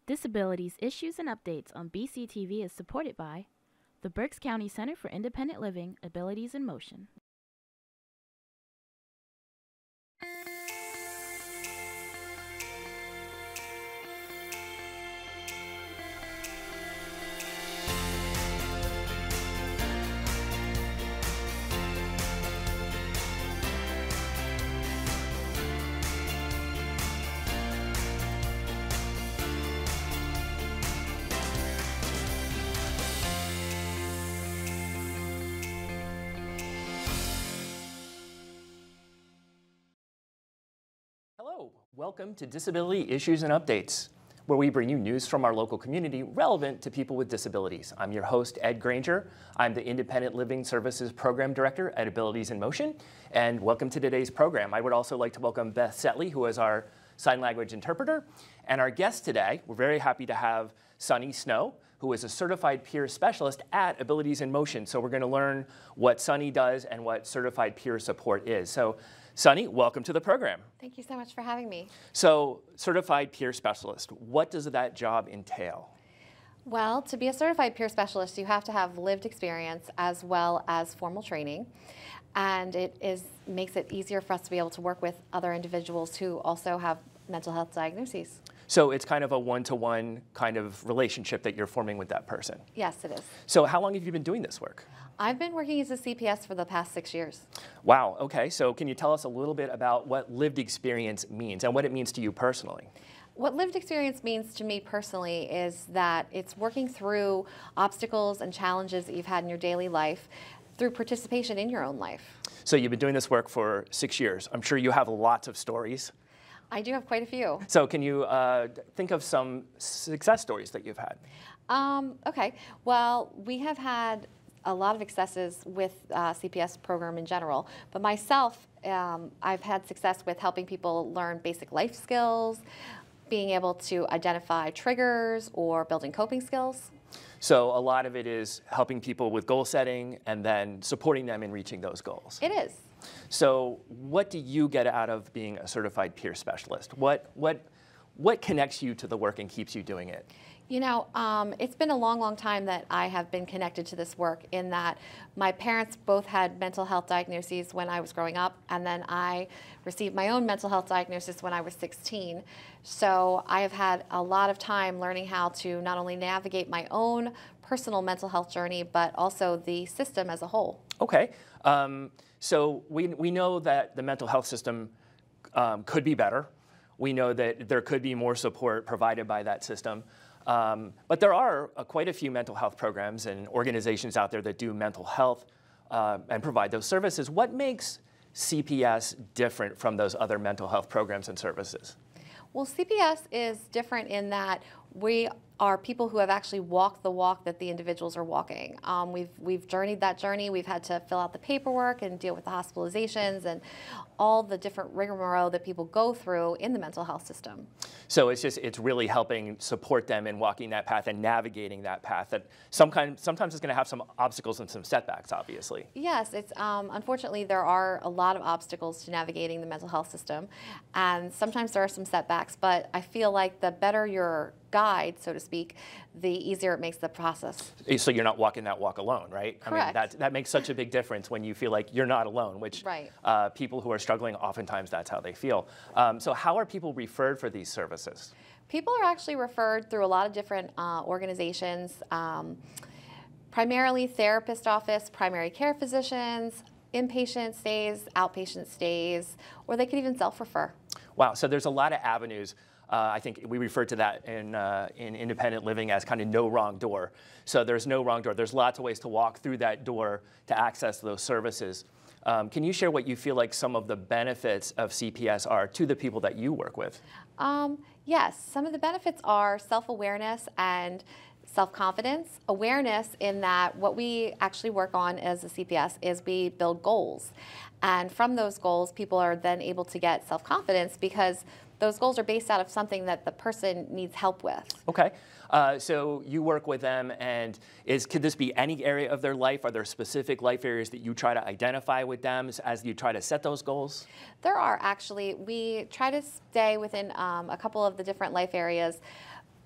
Disabilities Issues and Updates on BCTV is supported by the Berks County Center for Independent Living, Abilities in Motion. Hello, welcome to Disability Issues and Updates, where we bring you news from our local community relevant to people with disabilities. I'm your host, Ed Granger. I'm the Independent Living Services Program Director at Abilities in Motion, and welcome to today's program. I would also like to welcome Beth Setley, who is our sign language interpreter, and our guest today. We're very happy to have Sunny Snow, who is a certified peer specialist at Abilities in Motion. So we're going to learn what Sunny does and what certified peer support is. So Sunny, welcome to the program. Thank you so much for having me. So, certified peer specialist, what does that job entail? Well, to be a certified peer specialist, you have to have lived experience as well as formal training. And makes it easier for us to be able to work with other individuals who also have mental health diagnoses. So it's kind of a one-to-one kind of relationship that you're forming with that person? Yes, it is. So how long have you been doing this work? I've been working as a CPS for the past 6 years. Wow, okay. So can you tell us a little bit about what lived experience means and what it means to you personally? What lived experience means to me personally is that it's working through obstacles and challenges that you've had in your daily life through participation in your own life. So you've been doing this work for 6 years. I'm sure you have lots of stories. I do have quite a few. So can you think of some success stories that you've had? Okay. Well, we have had a lot of successes with CPS program in general, but myself, I've had success with helping people learn basic life skills, being able to identify triggers or building coping skills. So a lot of it is helping people with goal setting and then supporting them in reaching those goals. It is. So what do you get out of being a certified peer specialist? What connects you to the work and keeps you doing it? You know, it's been a long, long time that I have been connected to this work in that my parents both had mental health diagnoses when I was growing up, and then I received my own mental health diagnosis when I was 16. So I have had a lot of time learning how to not only navigate my own personal mental health journey, but also the system as a whole. Okay. So we know that the mental health system could be better. We know that there could be more support provided by that system. But there are quite a few mental health programs and organizations out there that do mental health and provide those services. What makes CPS different from those other mental health programs and services? Well, CPS is different in that we are people who have actually walked the walk that the individuals are walking. We've journeyed that journey. We've had to fill out the paperwork and deal with the hospitalizations and all the different rigmarole that people go through in the mental health system. So it's really helping support them in walking that path and navigating that path. That sometimes it's going to have some obstacles and some setbacks, obviously. Yes, it's unfortunately there are a lot of obstacles to navigating the mental health system, and sometimes there are some setbacks. But I feel like the better your guide, so to speak, the easier it makes the process. So you're not walking that walk alone, right? Correct. I mean, that makes such a big difference when you feel like you're not alone, which right. People who are struggling, oftentimes that's how they feel. So how are people referred for these services? People are actually referred through a lot of different organizations, primarily therapist office, primary care physicians, inpatient stays, outpatient stays, or they could even self-refer. Wow, so there's a lot of avenues. I think we refer to that in independent living as kind of no wrong door. So there's no wrong door. There's lots of ways to walk through that door to access those services. Can you share what you feel like some of the benefits of CPS are to the people that you work with? Yes, some of the benefits are self-awareness and self-confidence. Awareness in that what we actually work on as a CPS is we build goals. And from those goals, people are then able to get self-confidence because those goals are based out of something that the person needs help with. Okay. So you work with them, and could this be any area of their life? Are there specific life areas that you try to identify with them as you try to set those goals? There are actually. We try to stay within a couple of the different life areas.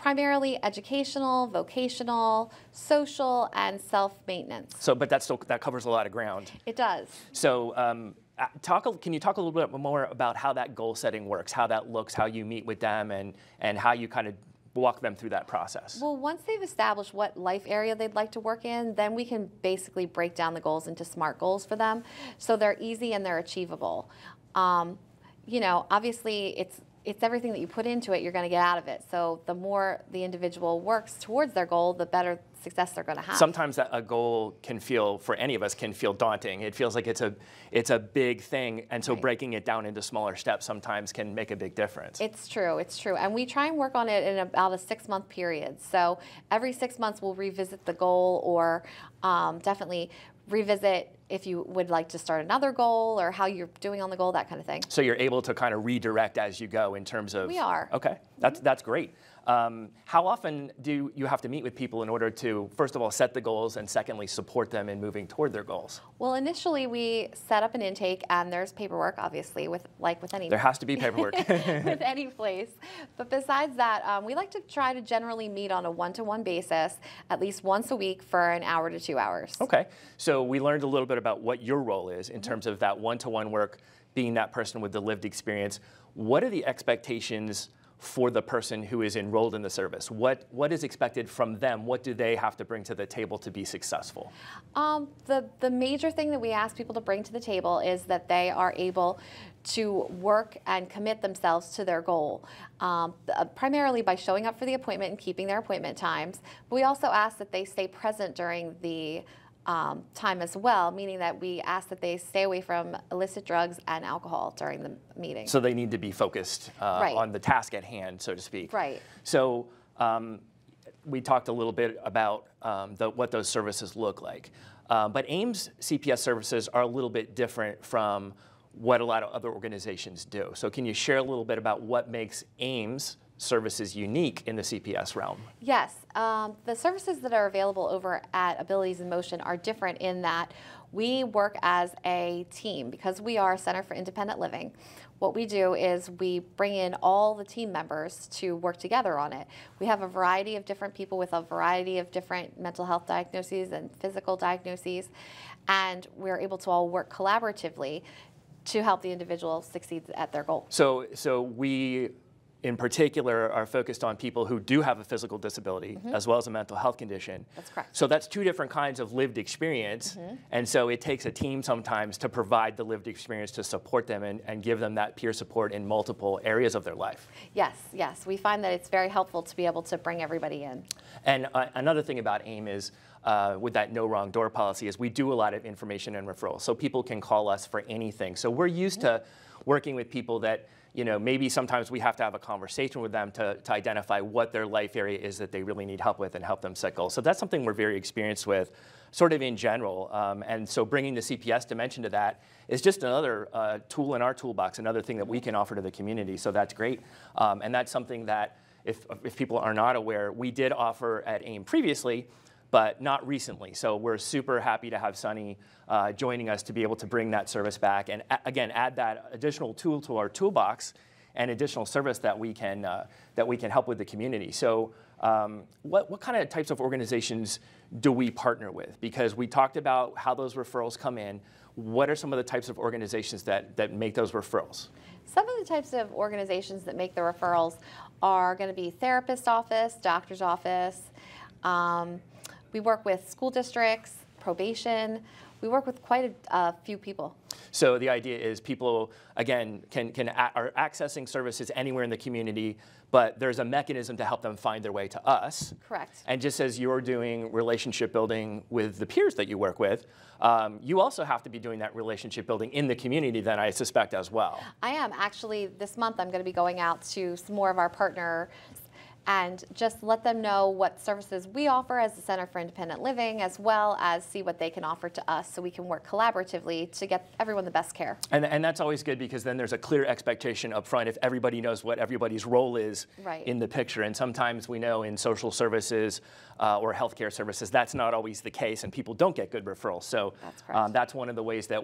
primarily educational, vocational, social, and self-maintenance. So, but that covers a lot of ground. It does. So, can you talk a little bit more about how that goal setting works, how that looks, how you meet with them, and how you kind of walk them through that process? Well, once they've established what life area they'd like to work in, then we can basically break down the goals into SMART goals for them, so they're easy and they're achievable. You know, obviously, it's everything that you put into it, you're going to get out of it. So the more the individual works towards their goal, the better success they're going to have. Sometimes a goal can feel, for any of us, can feel daunting. It feels like it's a big thing, and so Right. breaking it down into smaller steps sometimes can make a big difference. It's true, it's true. And we try and work on it in about a 6-month period. So every 6 months we'll revisit the goal, or definitely revisit if you would like to start another goal, or how you're doing on the goal, that kind of thing. So you're able to kind of redirect as you go in terms of... We are. Okay, that's great. How often do you have to meet with people in order to, first of all, set the goals, and secondly, support them in moving toward their goals? Well, initially we set up an intake, and there's paperwork, obviously, with any... There has to be paperwork. with any place. But besides that, we like to try to generally meet on a one-to-one basis, at least once a week for an hour to 2 hours. Okay, so we learned a little bit about what your role is in terms of that one-to-one work, being that person with the lived experience. What are the expectations for the person who is enrolled in the service? What is expected from them? What do they have to bring to the table to be successful? The major thing that we ask people to bring to the table is that they are able to work and commit themselves to their goal, primarily by showing up for the appointment and keeping their appointment times. But we also ask that they stay present during the time as well, meaning that we ask that they stay away from illicit drugs and alcohol during the meeting. So they need to be focused Right. on the task at hand, so to speak. Right. So we talked a little bit about what those services look like. But AIMS CPS services are a little bit different from what a lot of other organizations do. So can you share a little bit about what makes AIMS services unique in the CPS realm? Yes, the services that are available over at Abilities in Motion are different in that we work as a team. Because we are a Center for Independent Living, what we do is we bring in all the team members to work together on it. We have a variety of different people with a variety of different mental health diagnoses and physical diagnoses, and we're able to all work collaboratively to help the individual succeed at their goal. So we, in particular, are focused on people who do have a physical disability as well as a mental health condition. That's correct. So that's two different kinds of lived experience. And so it takes a team sometimes to provide the lived experience to support them and give them that peer support in multiple areas of their life. Yes, yes. We find that it's very helpful to be able to bring everybody in. And another thing about AIM is, with that no wrong door policy, is we do a lot of information and referrals. So people can call us for anything. So we're used to working with people that, you know, maybe sometimes we have to have a conversation with them to identify what their life area is that they really need help with and help them set goals. So that's something we're very experienced with, sort of in general. And so bringing the CPS dimension to that is just another tool in our toolbox, another thing that we can offer to the community. So that's great. And that's something that, if people are not aware, we did offer at AIM previously, but not recently. So we're super happy to have Sunny joining us to be able to bring that service back and again add that additional tool to our toolbox and additional service that we can help with the community. So what kind of types of organizations do we partner with? Because we talked about how those referrals come in. What are some of the types of organizations that make those referrals? Some of the types of organizations that make the referrals are going to be therapist office, doctor's office. We work with school districts, probation. We work with quite a few people. So the idea is people, again, are accessing services anywhere in the community, but there's a mechanism to help them find their way to us. Correct. And just as you're doing relationship building with the peers that you work with, you also have to be doing that relationship building in the community then, I suspect, as well. I am. Actually, this month I'm going to be going out to some more of our partners and just let them know what services we offer as the Center for Independent Living, as well as see what they can offer to us so we can work collaboratively to get everyone the best care. And that's always good because then there's a clear expectation up front if everybody knows what everybody's role is in the picture. And sometimes we know in social services or healthcare services, that's not always the case and people don't get good referrals. So that's one of the ways that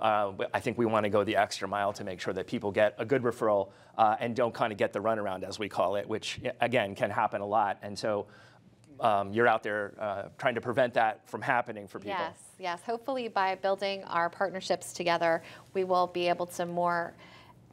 I think we want to go the extra mile to make sure that people get a good referral and don't kind of get the runaround, as we call it, which again, can happen a lot. And so you're out there trying to prevent that from happening for people. Yes, yes. Hopefully by building our partnerships together, we will be able to more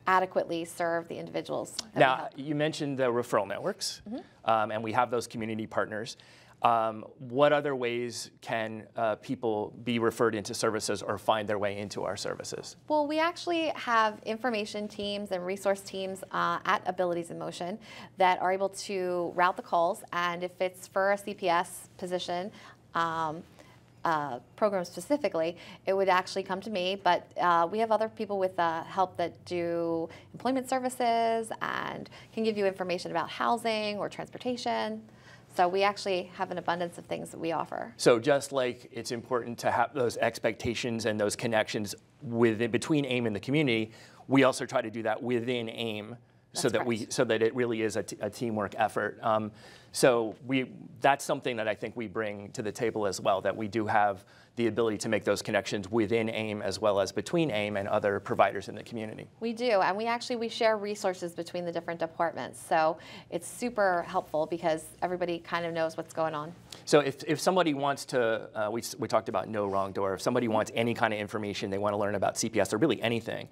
adequately serve the individuals that we Now, help. you mentioned the referral networks, and we have those community partners. What other ways can people be referred into services or find their way into our services? Well, we actually have information teams and resource teams at Abilities in Motion that are able to route the calls, and if it's for a CPS position, program specifically, it would actually come to me, but we have other people with help that do employment services and can give you information about housing or transportation. So we actually have an abundance of things that we offer. So just like it's important to have those expectations and those connections between AIM and the community, we also try to do that within AIM so that it really is a teamwork effort. So that's something that I think we bring to the table as well, that we do have the ability to make those connections within AIM as well as between AIM and other providers in the community. We do, and we share resources between the different departments. So it's super helpful because everybody kind of knows what's going on. So if somebody wants to, we talked about no wrong door, if somebody wants any kind of information, they want to learn about CPS or really anything,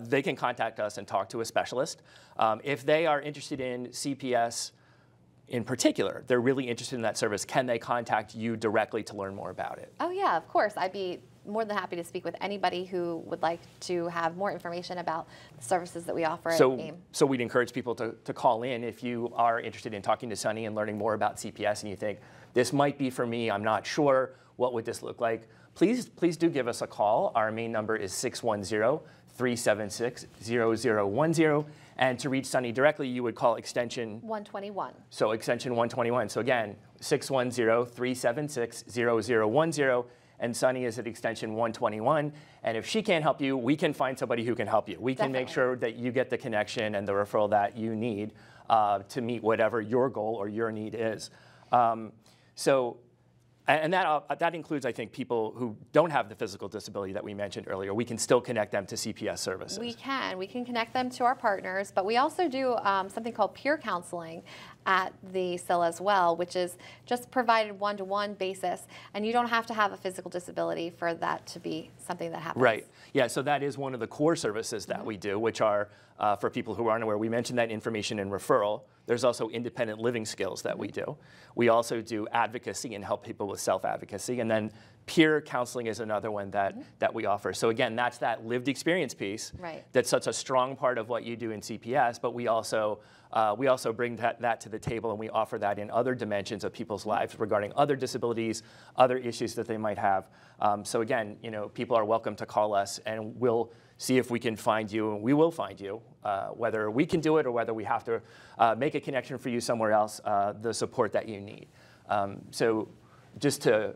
they can contact us and talk to a specialist. If they are interested in CPS in particular, they're really interested in that service, can they contact you directly to learn more about it? Oh yeah, of course. I'd be more than happy to speak with anybody who would like to have more information about the services that we offer at AIM. So we'd encourage people to call in if you are interested in talking to Sunny and learning more about CPS and you think, this might be for me, I'm not sure, what would this look like? Please do give us a call. Our main number is 610-376-0010. And to reach Sunny directly, you would call extension 121. So extension 121. So again, 610-376-0010. And Sunny is at extension 121. And if she can't help you, we can find somebody who can help you. We can make sure that you get the connection and the referral that you need to meet whatever your goal or your need is. And that includes, I think, people who don't have the physical disability that we mentioned earlier. We can still connect them to CPS services. We can connect them to our partners, but we also do something called peer counseling at the SIL as well, which is just provided one-to-one basis, and you don't have to have a physical disability for that to be something that happens. Right. Yeah, so that is one of the core services that we do, which are, for people who aren't aware, we mentioned that information and referral. There's also independent living skills that we do. We also do advocacy and help people with self-advocacy. And then peer counseling is another one that we offer. So again, that's that lived experience piece that's such a strong part of what you do in CPS, but we also bring that to the table, and we offer that in other dimensions of people's lives regarding other disabilities, other issues that they might have. So again, people are welcome to call us, and we'll see if we can find you, and we will find you, whether we can do it or whether we have to make a connection for you somewhere else, the support that you need. So just to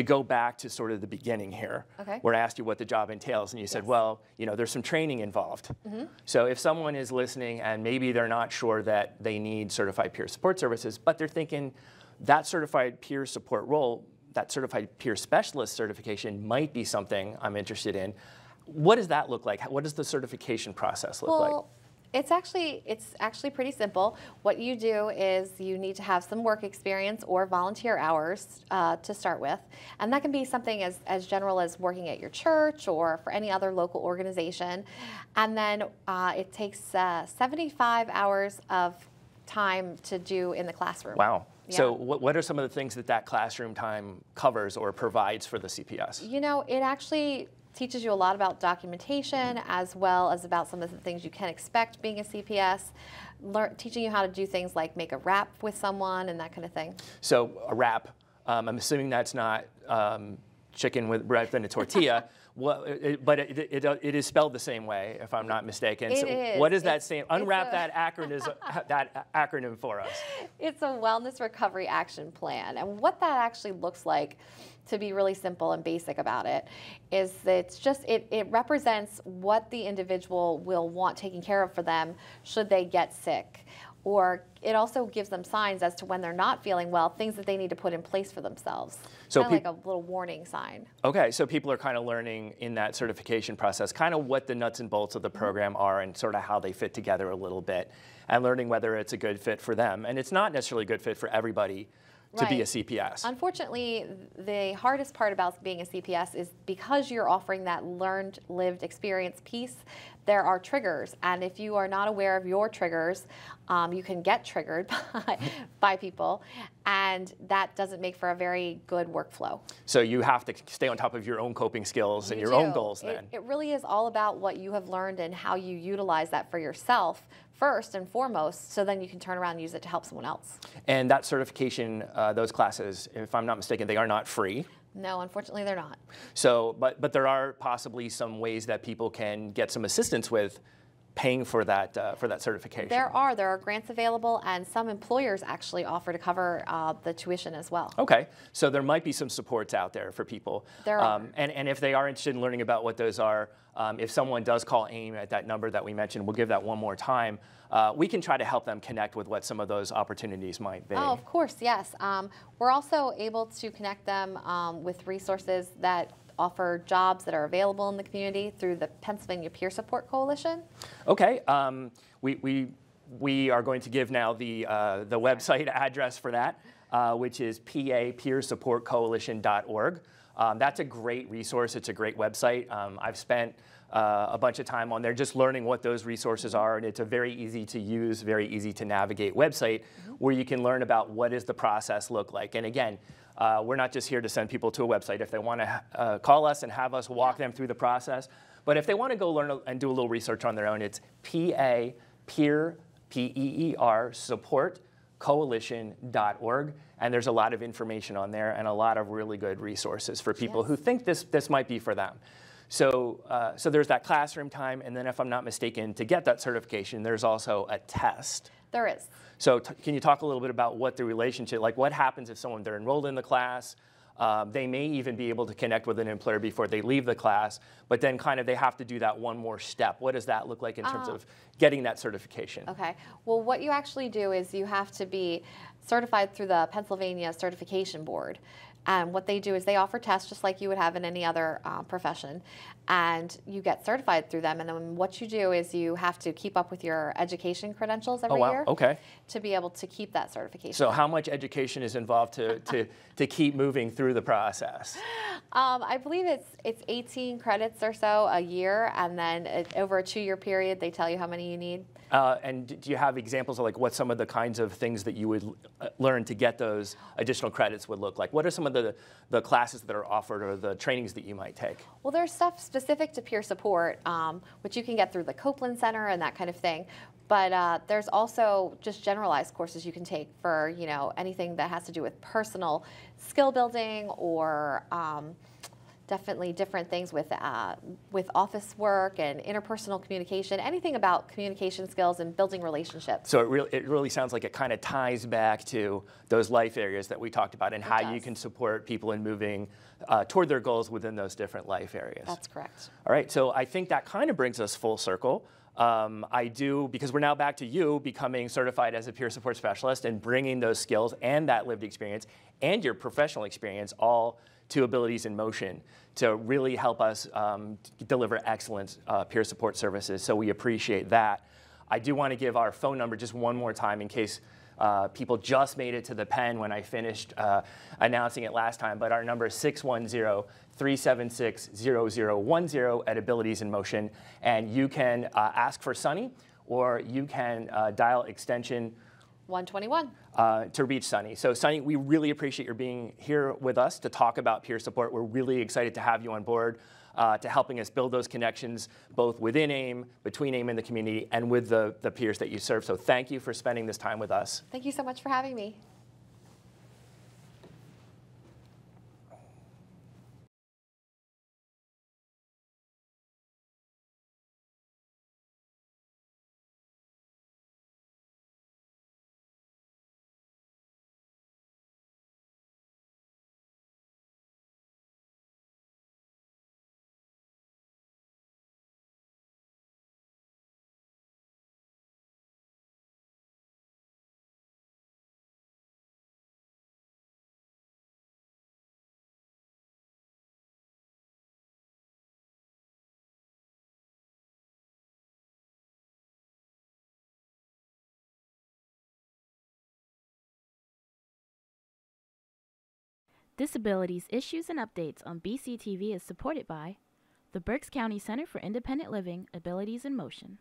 go back to sort of the beginning here, where I asked you what the job entails, and you said, well, there's some training involved. So if someone is listening and maybe they're not sure that they need certified peer support services, but they're thinking that certified peer support role, that certified peer specialist certification might be something I'm interested in. What does that look like? What does the certification process look like? It's actually pretty simple. What you do is you need to have some work experience or volunteer hours to start with. And that can be something as general as working at your church or for any other local organization. And then it takes 75 hours of time to do in the classroom. Wow. Yeah. So what are some of the things that classroom time covers or provides for the CPS? It actually teaches you a lot about documentation as well as about some of the things you can expect being a CPS, teaching you how to do things like make a wrap with someone and that kind of thing. So a wrap, I'm assuming that's not chicken wrapped in a tortilla, but it is spelled the same way, if I'm not mistaken. It so is. What is that same? Unwrap that acronym for us. It's a wellness recovery action plan, and what that actually looks like, to be really simple and basic about it, is that it represents what the individual will want taken care of for them should they get sick or it also gives them signs as to when they're not feeling well, things that they need to put in place for themselves. So kind of like a little warning sign. Okay, so people are kind of learning in that certification process kind of what the nuts and bolts of the program are and sort of how they fit together a little bit, and learning whether it's a good fit for them. And it's not necessarily a good fit for everybody to be a CPS. Unfortunately, the hardest part about being a CPS is because you're offering that learned, lived experience piece, there are triggers. And if you are not aware of your triggers, you can get triggered by people, and that doesn't make for a very good workflow. So you have to stay on top of your own coping skills and your own goals then. It really is all about what you have learned and how you utilize that for yourself first and foremost, so then you can turn around and use it to help someone else. And that certification, those classes, if I'm not mistaken, they are not free. No, unfortunately they're not. So, but there are possibly some ways that people can get some assistance with paying for that certification. There are grants available, and some employers actually offer to cover the tuition as well. Okay, so there might be some supports out there for people. There are. And if they are interested in learning about what those are, if someone does call AIM at that number that we mentioned, we'll give that one more time. We can try to help them connect with what some of those opportunities might be. Oh, of course, yes. We're also able to connect them with resources that offer jobs that are available in the community through the Pennsylvania Peer Support Coalition. Okay, we are going to give now the website address for that, which is papeersupportcoalition.org. That's a great resource. It's a great website. I've spent a bunch of time on there just learning what those resources are, and it's a very easy to use, very easy to navigate website where you can learn about what does the process look like. And again, we're not just here to send people to a website. If they want to call us and have us walk them through the process, but if they want to go learn and do a little research on their own, it's PEER, P-E-E-R, supportcoalition.org. And there's a lot of information on there and a lot of really good resources for people who think this might be for them. So, so there's that classroom time, and then if I'm not mistaken, to get that certification, there's also a test. There is. So can you talk a little bit about what the relationship, like what happens if they're enrolled in the class, they may even be able to connect with an employer before they leave the class, but then kind of they have to do that one more step. What does that look like in terms of getting that certification? Okay. Well, what you actually do is you have to be certified through the Pennsylvania Certification Board. And what they do is they offer tests just like you would have in any other profession, and you get certified through them. And then what you do is you have to keep up with your education credentials every year to be able to keep that certification. So how much education is involved to keep moving through the process? I believe it's 18 credits or so a year, and then over a 2-year period, they tell you how many you need. And do you have examples of like what some of the kinds of things that you would learn to get those additional credits would look like? What are some of the classes that are offered or the trainings that you might take? Well, there's stuff specific to peer support, which you can get through the Copeland Center and that kind of thing. But there's also just generalized courses you can take for, you know, anything that has to do with personal skill building or definitely different things with office work and interpersonal communication, anything about communication skills and building relationships. So it really sounds like it kind of ties back to those life areas that we talked about and how you can support people in moving toward their goals within those different life areas. That's correct. All right, so I think that kind of brings us full circle. Because we're now back to you becoming certified as a peer support specialist and bringing those skills and that lived experience and your professional experience all to Abilities in Motion to really help us deliver excellent peer support services. So we appreciate that. I do want to give our phone number just one more time in case people just made it to the pen when I finished announcing it last time, but our number is 610-376-0010 at Abilities in Motion, and you can ask for Sunny, or you can dial extension 121 to reach Sunny. So Sunny, we really appreciate your being here with us to talk about peer support. We're really excited to have you on board to helping us build those connections both within AIM, between AIM and the community, and with the peers that you serve. So thank you for spending this time with us. Thank you so much for having me. Disabilities Issues and Updates on BCTV is supported by the Berks County Center for Independent Living, Abilities in Motion.